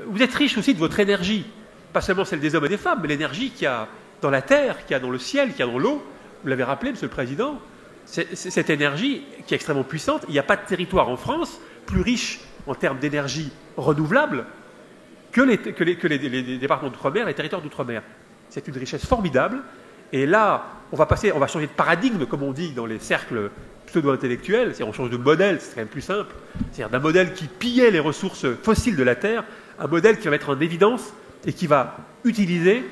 Vous êtes riche aussi de votre énergie, pas seulement celle des hommes et des femmes, mais l'énergie qu'il y a dans la terre, qu'il y a dans le ciel, qu'il y a dans l'eau. Vous l'avez rappelé, Monsieur le Président, cette énergie qui est extrêmement puissante. Il n'y a pas de territoire en France plus riche en termes d'énergie renouvelable que les départements d'outre-mer, les territoires d'outre-mer. C'est une richesse formidable. Et là, on va changer de paradigme, comme on dit dans les cercles pseudo-intellectuels. C'est-à-dire on change de modèle, c'est quand même plus simple. C'est-à-dire d'un modèle qui pillait les ressources fossiles de la Terre, un modèle qui va mettre en évidence et qui va utiliser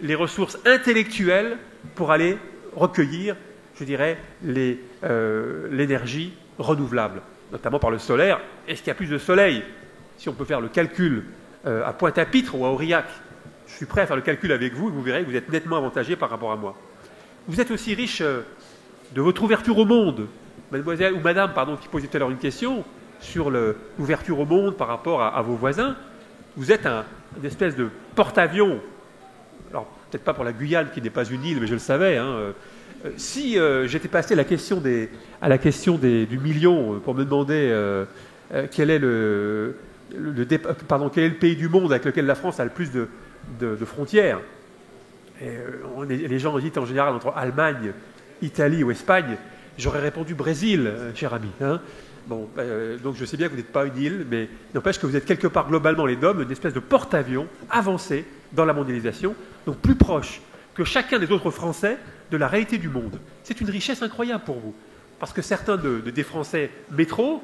les ressources intellectuelles pour aller recueillir, je dirais, l'énergie renouvelable, notamment par le solaire. Est-ce qu'il y a plus de soleil? Si on peut faire le calcul à Pointe-à-Pitre ou à Aurillac, je suis prêt à faire le calcul avec vous et vous verrez que vous êtes nettement avantagé par rapport à moi. Vous êtes aussi riche de votre ouverture au monde. Mademoiselle ou madame, pardon, qui posait tout à l'heure une question sur l'ouverture au monde par rapport à vos voisins. Vous êtes une espèce de porte-avions. Alors, peut-être pas pour la Guyane qui n'est pas une île, mais je le savais. Si j'étais passé à la question du million pour me demander quel est le pays du monde avec lequel la France a le plus de frontières, les gens hésitent en général entre Allemagne, Italie ou Espagne, j'aurais répondu Brésil, cher ami. Donc je sais bien que vous n'êtes pas une île, mais il n'empêche que vous êtes quelque part globalement les DOM, une espèce de porte-avions avancé dans la mondialisation, donc plus proche que chacun des autres Français de la réalité du monde. C'est une richesse incroyable pour vous, parce que certains des Français métro,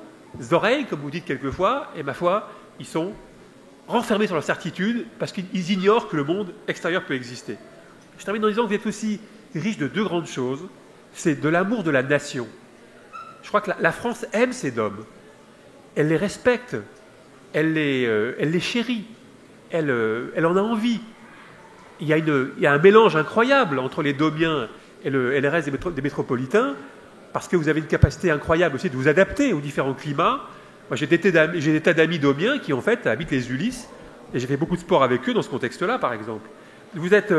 oreilles, comme vous dites quelquefois, et ma foi, ils sont renfermés sur leur certitude, parce qu'ils ignorent que le monde extérieur peut exister. Je termine en disant que vous êtes aussi riche de deux grandes choses, c'est de l'amour de la nation. Je crois que la France aime ces DOM. Elle les respecte, elle les chérit, elle en a envie. Il y a un mélange incroyable entre les domiens et le reste des métropolitains, parce que vous avez une capacité incroyable aussi de vous adapter aux différents climats. Moi, j'ai des tas d'amis domiens qui, en fait, habitent les Ulysses, et j'ai fait beaucoup de sport avec eux dans ce contexte-là, par exemple. Vous êtes...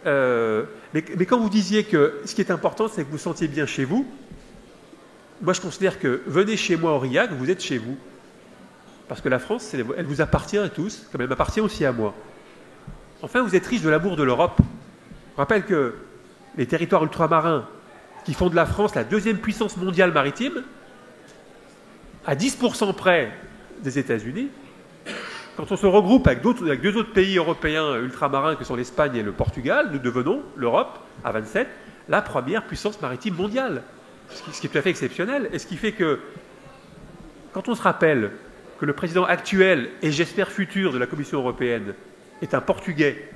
mais quand vous disiez que ce qui est important, c'est que vous vous sentiez bien chez vous, moi, je considère que venez chez moi, Aurillac, vous êtes chez vous. Parce que la France, elle vous appartient à tous, comme elle m'appartient aussi à moi. Enfin, vous êtes riche de l'amour de l'Europe. Je rappelle que les territoires ultramarins qui font de la France la deuxième puissance mondiale maritime, à 10% près des États-Unis, quand on se regroupe avec deux autres pays européens ultramarins que sont l'Espagne et le Portugal, nous devenons, l'Europe, à 27, la première puissance maritime mondiale. Ce qui est tout à fait exceptionnel. Et ce qui fait que, quand on se rappelle que le président actuel et j'espère futur de la Commission européenne est un Portugais,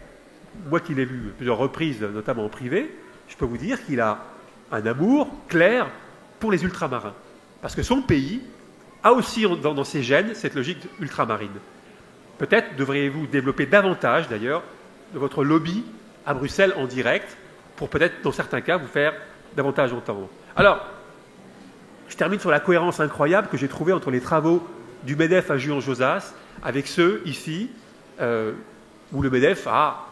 moi qui l'ai vu à plusieurs reprises, notamment en privé, je peux vous dire qu'il a un amour clair pour les ultramarins. Parce que son pays a aussi dans ses gènes cette logique ultramarine. Peut-être devriez-vous développer davantage, d'ailleurs, de votre lobby à Bruxelles en direct, pour peut-être, dans certains cas, vous faire davantage entendre. Alors, je termine sur la cohérence incroyable que j'ai trouvée entre les travaux du MEDEF à Juan-Josas avec ceux ici, où le MEDEF a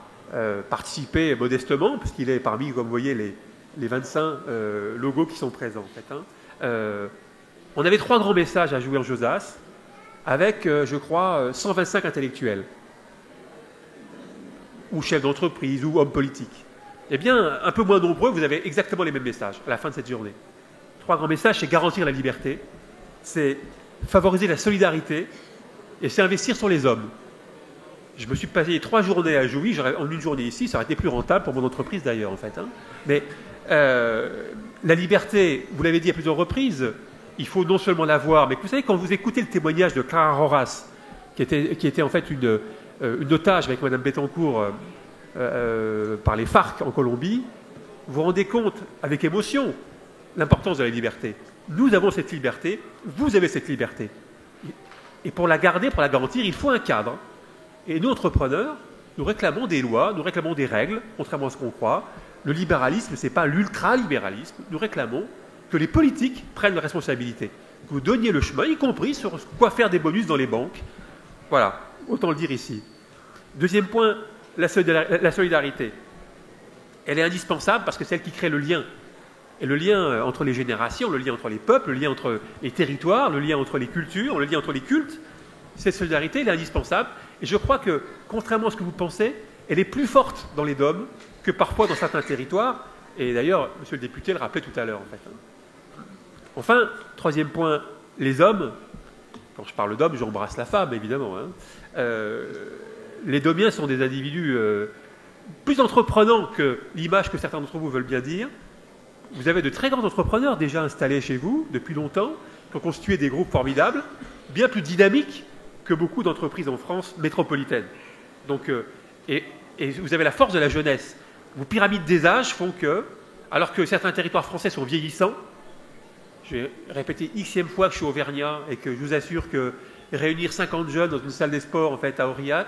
participé modestement, puisqu'il est parmi, comme vous voyez, les 25 logos qui sont présents. En fait, on avait 3 grands messages à Juan-Josas, avec, je crois, 125 intellectuels, ou chefs d'entreprise, ou hommes politiques. Eh bien, un peu moins nombreux, vous avez exactement les mêmes messages à la fin de cette journée. 3 grands messages, c'est garantir la liberté, c'est favoriser la solidarité, et c'est investir sur les hommes. Je me suis passé 3 journées à Jouy, en une journée ici, ça aurait été plus rentable pour mon entreprise d'ailleurs, en fait. Mais la liberté, vous l'avez dit à plusieurs reprises, il faut non seulement la voir, mais vous savez, quand vous écoutez le témoignage de Clara Roras, qui était en fait une otage avec Mme Bettencourt par les FARC en Colombie, vous vous rendez compte, avec émotion, l'importance de la liberté. Nous avons cette liberté, vous avez cette liberté. Et pour la garder, pour la garantir, il faut un cadre. Et nous, entrepreneurs, nous réclamons des lois, nous réclamons des règles, contrairement à ce qu'on croit. Le libéralisme, ce n'est pas l'ultralibéralisme. Nous réclamons que les politiques prennent la responsabilité, que vous donniez le chemin, y compris sur quoi faire des bonus dans les banques. Voilà, autant le dire ici. Deuxième point, la solidarité. Elle est indispensable parce que c'est elle qui crée le lien. Et le lien entre les générations, le lien entre les peuples, le lien entre les territoires, le lien entre les cultures, le lien entre les cultes, cette solidarité, elle est indispensable. Et je crois que, contrairement à ce que vous pensez, elle est plus forte dans les DOM que parfois dans certains territoires. Et d'ailleurs, monsieur le député le rappelait tout à l'heure, en fait. Enfin, troisième point, les hommes. Quand je parle d'hommes, j'embrasse la femme, évidemment. Les domiens sont des individus plus entreprenants que l'image que certains d'entre vous veulent bien dire. Vous avez de très grands entrepreneurs déjà installés chez vous depuis longtemps, qui ont constitué des groupes formidables, bien plus dynamiques que beaucoup d'entreprises en France métropolitaine. Donc, et vous avez la force de la jeunesse. Vos pyramides des âges font que, alors que certains territoires français sont vieillissants, j'ai répété xème fois que je suis auvergnat et que je vous assure que réunir 50 jeunes dans une salle des sports en fait, à Aurillac,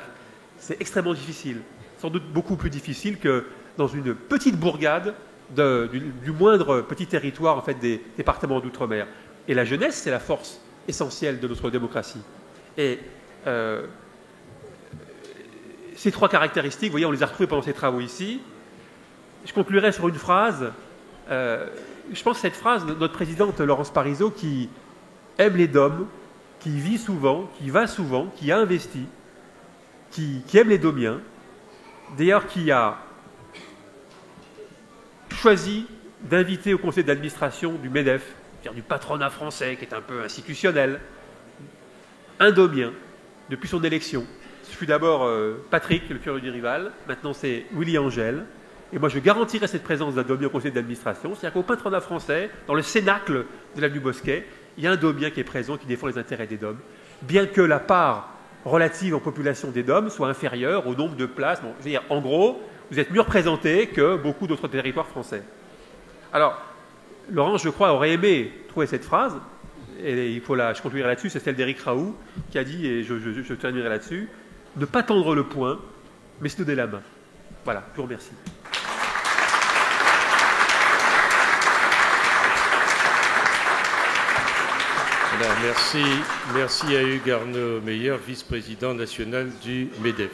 c'est extrêmement difficile. Sans doute beaucoup plus difficile que dans une petite bourgade du moindre petit territoire en fait, des départements d'outre-mer. Et la jeunesse, c'est la force essentielle de notre démocratie. Et ces trois caractéristiques, vous voyez, on les a retrouvées pendant ces travaux ici. Je conclurai sur une phrase. Je pense que cette phrase de notre présidente Laurence Parisot, qui aime les DOM, qui vit souvent, qui va souvent, qui a investi, qui aime les domiens, d'ailleurs qui a choisi d'inviter au conseil d'administration du MEDEF, c'est-à-dire du patronat français, qui est un peu institutionnel, un domien, depuis son élection. Ce fut d'abord Patrick, le curé du Rival, maintenant c'est Willy Angel. Et moi, je garantirai cette présence d'un domien au conseil d'administration. C'est-à-dire qu'au patronat français, dans le cénacle de l'avenue Bosquet, il y a un domien qui est présent, qui défend les intérêts des DOM, bien que la part relative en population des DOM soit inférieure au nombre de places. Bon, je veux dire, en gros, vous êtes mieux représentés que beaucoup d'autres territoires français. Alors, Laurence, je crois, aurait aimé trouver cette phrase, et je conclurai là-dessus, c'est celle d'Éric Raoult, qui a dit, et je terminerai là-dessus, ne pas tendre le poing, mais se donner la main. Voilà, je vous remercie. Merci à Hugues Arnaud Meyer, vice-président national du MEDEF.